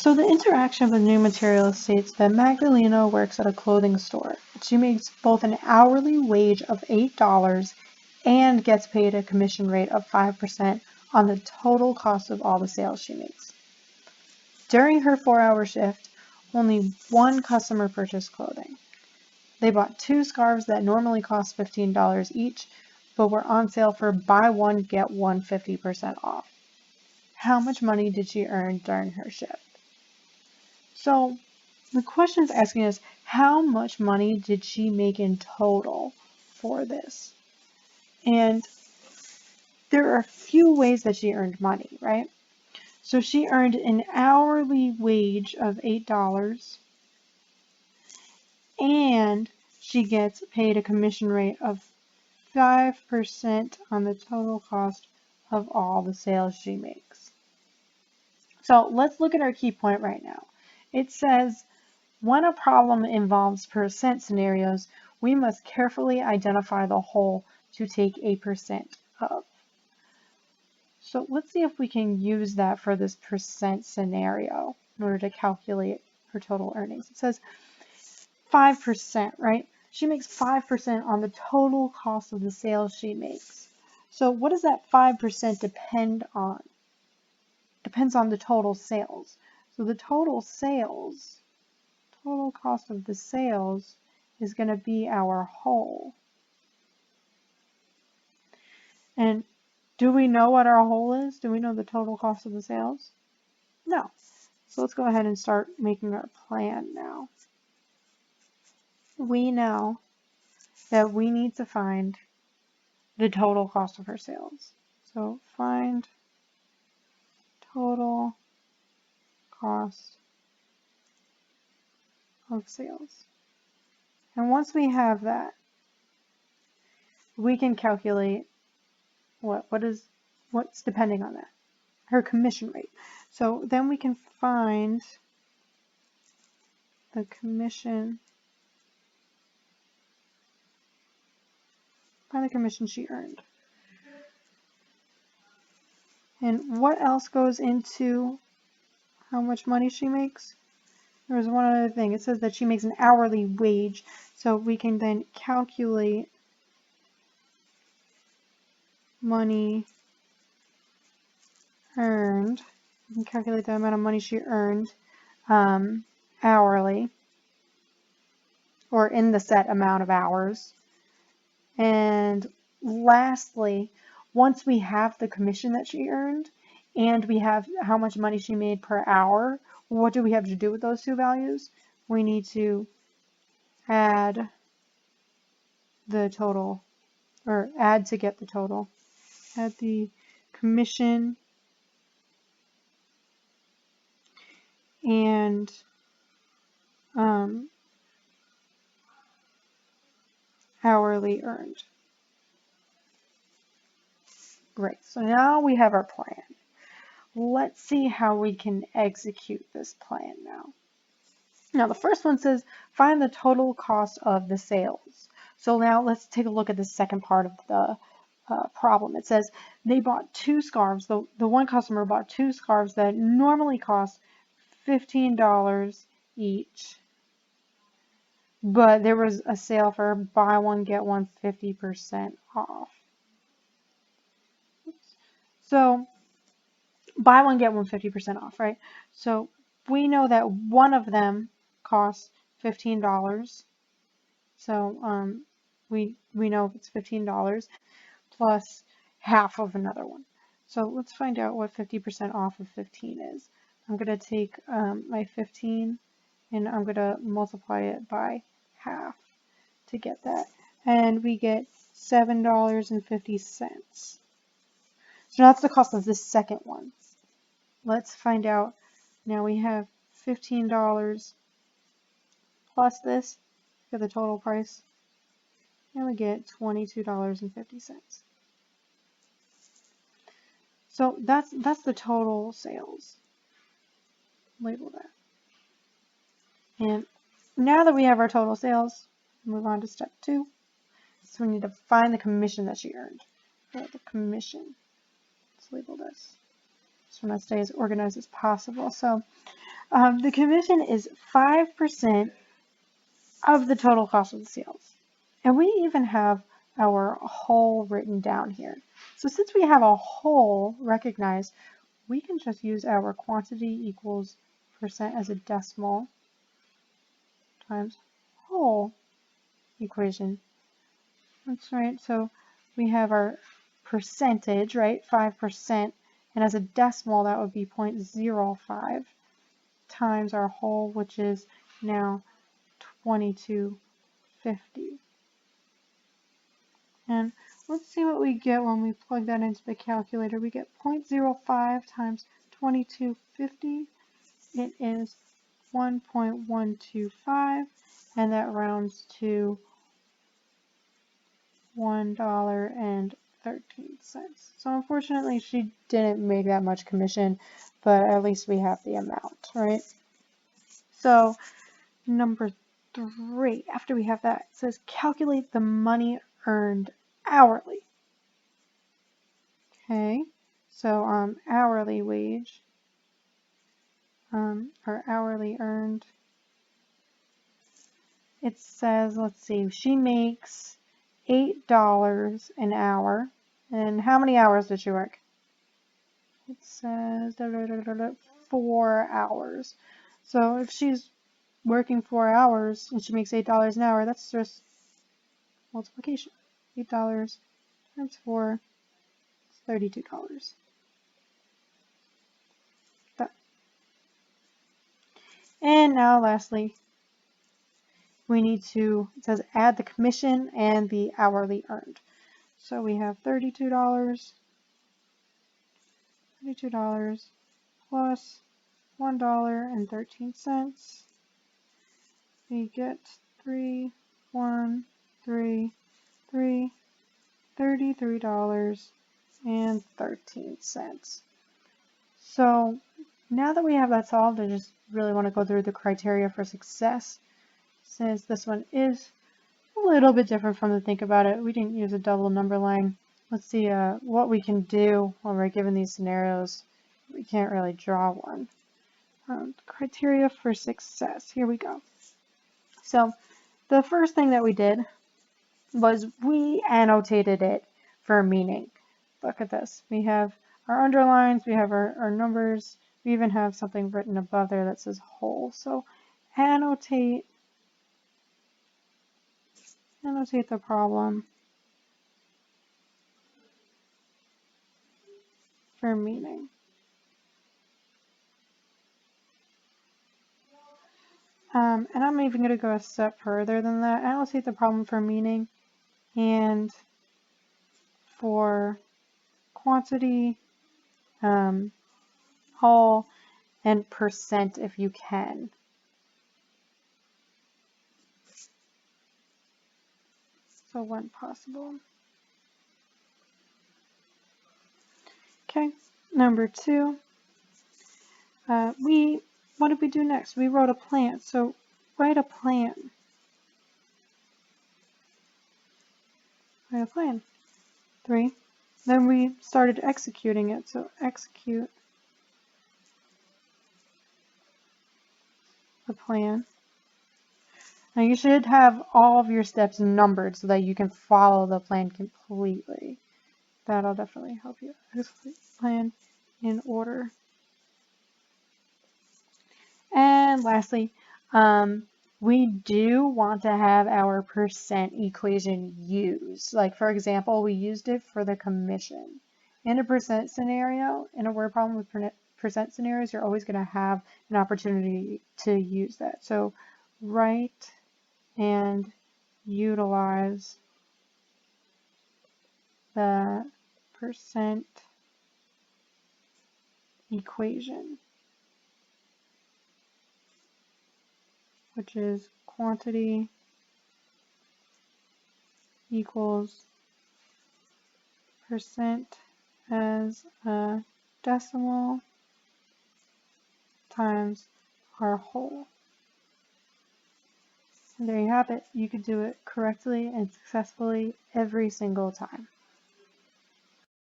So the interaction of the new material states that Magdalena works at a clothing store. She makes both an hourly wage of $8 and gets paid a commission rate of 5% on the total cost of all the sales she makes. During her 4-hour shift, only one customer purchased clothing. They bought 2 scarves that normally cost $15 each, but were on sale for buy one, get one 50% off. How much money did she earn during her shift? So the question is asking us, how much money did she make in total for this? And there are a few ways that she earned money, right? So she earned an hourly wage of $8, and she gets paid a commission rate of 5% on the total cost of all the sales she makes. So let's look at our key point right now. It says, when a problem involves percent scenarios, we must carefully identify the whole to take a percent of. So let's see if we can use that for this percent scenario in order to calculate her total earnings. It says 5%, right? She makes 5% on the total cost of the sales she makes. So what does that 5% depend on? Depends on the total sales. So the total sales, total cost of the sales is going to be our whole. And do we know what our whole is? Do we know the total cost of the sales? No. So let's go ahead and start making our plan now. We know that we need to find the total cost of her sales. So find total cost of sales. And once we have that, we can calculate what's depending on that, her commission rate. So then we can find the commission she earned. And what else goes into how much money she makes? There's one other thing. It says that she makes an hourly wage. So we can then calculate money earned. We can calculate the amount of money she earned hourly, or in the set amount of hours. And lastly, once we have the commission that she earned and we have how much money she made per hour, what do we have to do with those two values? We need to add the total, or add to get the total. Add the commission and hourly earned. Great, so now we have our plan. Let's see how we can execute this plan now. Now the first one says, find the total cost of the sales. So now let's take a look at the second part of the problem. It says they bought 2 scarves. The one customer bought 2 scarves that normally cost $15 each, but there was a sale for buy one, get one 50% off. So buy one, get one 50% off, right? So we know that one of them costs $15. So we know it's $15 plus half of another one. So let's find out what 50% off of 15 is. I'm going to take my 15 and I'm going to multiply it by half to get that. And we get $7.50. So that's the cost of this second one. Let's find out. Now we have $15 plus this for the total price. And we get $22.50. So that's the total sales. Label that. And now that we have our total sales, move on to step 2. So we need to find the commission that she earned. The commission. Let's label this. Just want to stay as organized as possible. So The commission is 5% of the total cost of the sales. And we even have our whole written down here. So since we have a whole recognized, we can just use our quantity equals percent as a decimal times whole equation. That's right. So we have our percentage, right? 5%. And as a decimal, that would be 0.05 times our whole, which is now 2250. And let's see what we get when we plug that into the calculator. We get 0.05 times 2250. It is 1.125, and that rounds to $1.13. So unfortunately, she didn't make that much commission, but at least we have the amount, right? So number 3, after we have that, it says calculate the money earned hourly. Okay, so hourly wage, or hourly earned, it says, let's see, she makes $8 an hour. And how many hours did she work? It says 4 hours. So if she's working 4 hours and she makes $8 an hour, that's just multiplication. $8 times 4 is $32. Done. And now lastly, we need to, it says add the commission and the hourly earned. So we have $32 plus $1.13. We get $33.13. So now that we have that solved, I just really want to go through the criteria for success. Since this one is a little bit different from the think about it, we didn't use a double number line. Let's see what we can do when we're given these scenarios. We can't really draw one. Criteria for success. Here we go. So the first thing that we did was we annotated it for meaning. Look at this. We have our underlines, we have our numbers, we even have something written above there that says whole. So annotate the problem for meaning. And I'm even going to go a step further than that. Annotate the problem for meaning and for quantity, whole, and percent if you can. So when possible. Okay, number 2. What did we do next? We wrote a plan. So write a plan. Write a plan. 3. Then we started executing it. So execute the plan. Now you should have all of your steps numbered so that you can follow the plan completely. That'll definitely help you. Execute the plan in order. And lastly, we do want to have our percent equation used. Like for example, we used it for the commission. In a percent scenario, in a word problem with percent scenarios, you're always going to have an opportunity to use that. So write and utilize the percent equation, which is quantity equals percent as a decimal times our whole. And there you have it. You could do it correctly and successfully every single time.